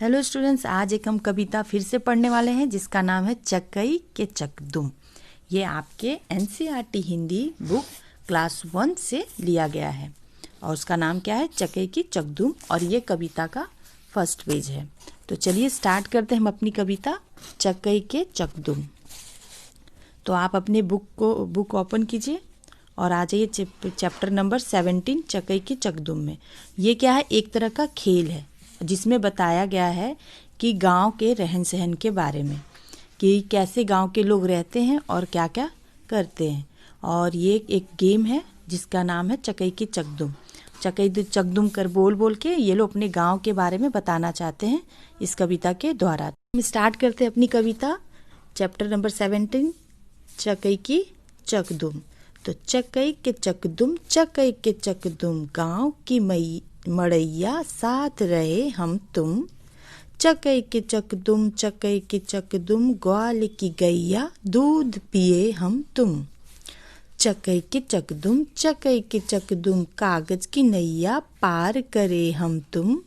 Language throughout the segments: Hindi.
हेलो स्टूडेंट्स, आज एक हम कविता फिर से पढ़ने वाले हैं जिसका नाम है चकई के चकदुम। ये आपके एनसीईआरटी हिंदी बुक क्लास 1 से लिया गया है और उसका नाम क्या है, चकई की चकदुम। और ये कविता का फर्स्ट पेज है। तो चलिए स्टार्ट करते हैं हम अपनी कविता चकई के चकदुम। तो आप अपने बुक ओपन कीजिए और आ जाइए चैप्टर नंबर 17 चकई के चकदुम में। ये क्या है, एक तरह का खेल है जिसमें बताया गया है कि गांव के रहन सहन के बारे में, कि कैसे गांव के लोग रहते हैं और क्या क्या करते हैं। और ये एक गेम है जिसका नाम है चकई की चकदुम। चकई चकदुम कर बोल बोल के ये लोग अपने गांव के बारे में बताना चाहते हैं इस कविता के द्वारा। हम स्टार्ट करते हैं अपनी कविता चैप्टर नंबर 17 चकई की चकदुम। तो चकई के चकदुम, चकई के चकदुम, गांव की मड़ैया साथ रहे हम तुम। चकई के चकदुम, चकई के चकदुम, ग्वाल की गैया दूध पिए हम तुम। चकई के चकदुम, चकई के चकदुम, कागज की नैया पार करे हम तुम।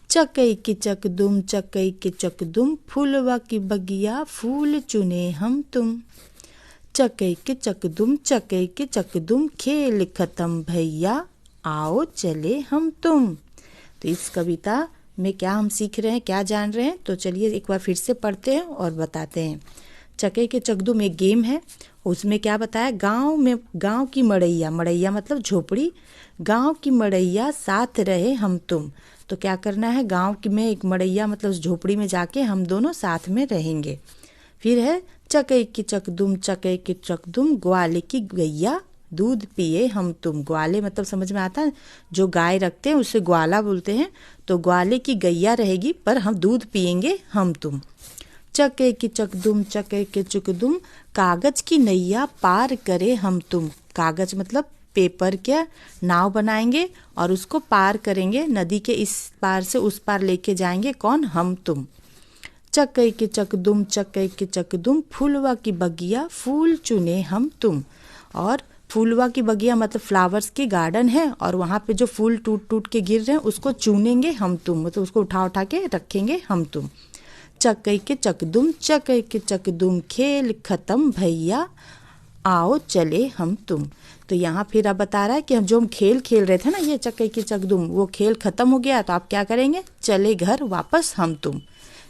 चकई के चकदुम, चकई के चकदुम, फूलवा की बगिया फूल चुने हम तुम। चकई के चकदुम, चकई के चकदुम, खेल खत्म भैया आओ चले हम तुम। तो इस कविता में क्या हम सीख रहे हैं, क्या जान रहे हैं, तो चलिए एक बार फिर से पढ़ते हैं और बताते हैं। चकई के चकदुम एक गेम है, उसमें क्या बताया, गांव की मड़ैया, मड़ैया मतलब झोपड़ी, गांव की मड़ैया साथ रहे हम तुम। तो क्या करना है, गांव की में एक मड़ैया मतलब झोपड़ी में जाके हम दोनों साथ में रहेंगे। फिर है चकई की चकदुम, चकई की चकदुम, ग्वाले की गैया दूध पिए हम तुम। ग्वाले मतलब समझ में आता है, जो गाय रखते हैं उसे ग्वाला बोलते हैं। तो ग्वाले की गैया रहेगी पर हम दूध पिएंगे हम तुम। चकई की चकदुम, चकई के चकदुम, कागज की नैया पार करे हम तुम। कागज मतलब पेपर के नाव बनाएंगे और उसको पार करेंगे, नदी के इस पार से उस पार लेके जाएंगे, कौन, हम तुम। चकई के चकदुम, चकई के चकदुम, फूलवा की बगिया फूल चुने हम तुम। और फूलवा की बगिया मतलब फ्लावर्स की गार्डन है और वहाँ पे जो फूल टूट टूट के गिर रहे हैं उसको चुनेंगे हम तुम, मतलब उसको उठा उठा के रखेंगे हम तुम। चकई के चकदुम, चकई के चकदुम, खेल खत्म भैया आओ चले हम तुम। तो यहाँ फिर अब बता रहा है कि हम खेल खेल रहे थे ना, ये चकई के चकदुम, वो खेल खत्म हो गया तो आप क्या करेंगे, चले घर वापस हम तुम।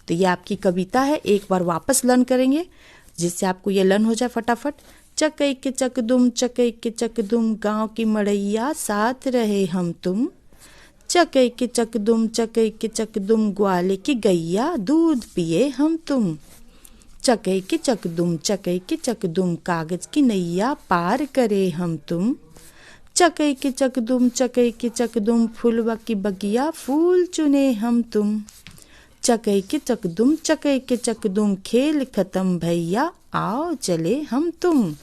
तो ये आपकी कविता है, एक बार वापस लर्न करेंगे जिससे आपको ये लर्न हो जाए फटाफट। चकई के चकदुम, चकई के चकदुम, गांव की मड़ैया साथ रहे हम तुम। चकई के चकदुम, चकई के चकदुम, ग्वाले की गैया दूध पिए हम तुम। चकई के चकदुम, चकई के चकदुम, कागज की नैया पार करे हम तुम। चकई के चकदुम, चकई के चकदुम, फूलवा की बगिया फूल चुने हम तुम। चकई के चकदुम, चकई के चकदुम, खेल खत्म भैया आओ चले हम तुम।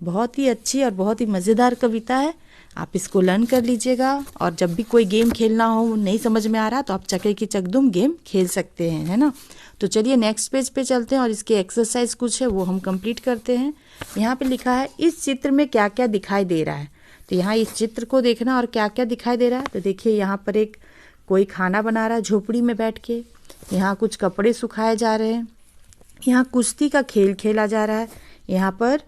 बहुत ही अच्छी और बहुत ही मज़ेदार कविता है, आप इसको लर्न कर लीजिएगा। और जब भी कोई गेम खेलना हो, नहीं समझ में आ रहा, तो आप चकई की चकदुम गेम खेल सकते हैं, है ना। तो चलिए नेक्स्ट पेज पे चलते हैं और इसके एक्सरसाइज कुछ है वो हम कंप्लीट करते हैं। यहाँ पे लिखा है इस चित्र में क्या क्या दिखाई दे रहा है। तो यहाँ इस चित्र को देखना और क्या क्या दिखाई दे रहा है। तो देखिए यहाँ पर एक कोई खाना बना रहा है झोपड़ी में बैठ के, यहाँ कुछ कपड़े सुखाए जा रहे हैं, यहाँ कुश्ती का खेल खेला जा रहा है, यहाँ पर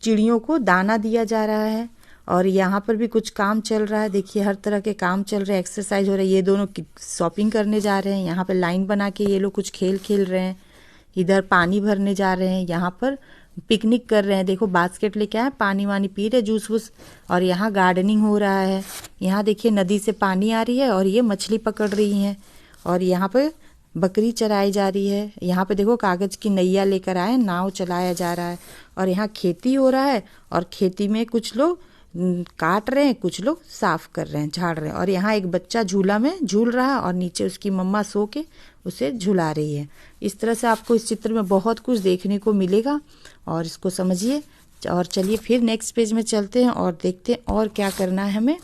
चिड़ियों को दाना दिया जा रहा है और यहाँ पर भी कुछ काम चल रहा है। देखिए हर तरह के काम चल रहे हैं, एक्सरसाइज हो रही है। ये दोनों शॉपिंग करने जा रहे हैं, यहाँ पर लाइन बना के ये लोग कुछ खेल खेल रहे हैं। इधर पानी भरने जा रहे हैं, यहाँ पर पिकनिक कर रहे हैं, देखो बास्केट लेके आए, पानी वानी पी रहे, जूस वूस। और यहाँ गार्डनिंग हो रहा है, यहाँ देखिए नदी से पानी आ रही है और ये मछली पकड़ रही हैं। और यहाँ पर बकरी चराई जा रही है, यहाँ पे देखो कागज की नैया लेकर आए, नाव चलाया जा रहा है। और यहाँ खेती हो रहा है और खेती में कुछ लोग काट रहे हैं, कुछ लोग साफ कर रहे हैं, झाड़ रहे हैं। और यहाँ एक बच्चा झूला में झूल रहा है और नीचे उसकी मम्मा सो के उसे झुला रही है। इस तरह से आपको इस चित्र में बहुत कुछ देखने को मिलेगा और इसको समझिए। और चलिए फिर नेक्स्ट पेज में चलते हैं और देखते हैं और क्या करना है हमें।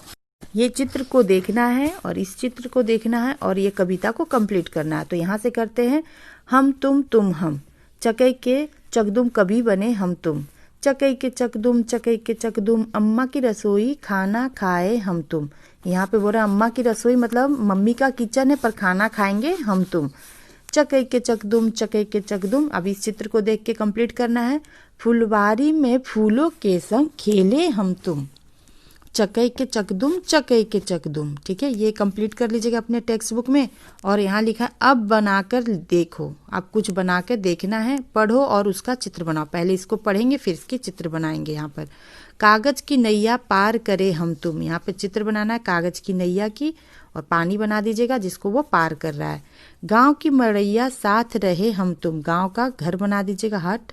ये चित्र को देखना है और इस चित्र को देखना है और ये कविता को कंप्लीट करना है। तो यहाँ से करते हैं, हम तुम हम, चकई के चकदुम कभी बने हम तुम। चकई के चकदुम, चकई के चकदुम, अम्मा की रसोई खाना खाए हम तुम। यहाँ पे बोल रहा अम्मा की रसोई मतलब मम्मी का किचन है पर खाना खाएंगे हम तुम। चकई के चकदुम, चकई के चकदुम। अब इस चित्र को देख के कंप्लीट करना है। फुलवारी में फूलों के संग खेले हम तुम। चकई के चकदुम, चकई के चकदुम। ठीक है, ये कंप्लीट कर लीजिएगा अपने टेक्स्ट बुक में। और यहाँ लिखा है अब बनाकर देखो। आप कुछ बनाकर देखना है, पढ़ो और उसका चित्र बनाओ। पहले इसको पढ़ेंगे फिर इसके चित्र बनाएंगे। यहाँ पर कागज की नैया पार करे हम तुम। यहाँ पे चित्र बनाना है कागज की नैया की और पानी बना दीजिएगा जिसको वो पार कर रहा है। गांव की मड़ैया साथ रहे हम तुम। गांव का घर बना दीजिएगा, हट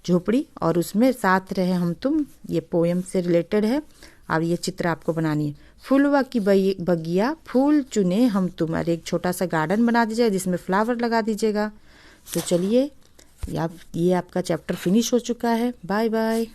झोपड़ी, और उसमें साथ रहे हम तुम। ये पोएम से रिलेटेड है। अब ये चित्र आपको बनानी है। फूलवा की बगिया फूल चुने हम तुम। और एक छोटा सा गार्डन बना दीजिएगा जिसमें फ्लावर लगा दीजिएगा। तो चलिए ये आपका चैप्टर फिनिश हो चुका है। Bye bye.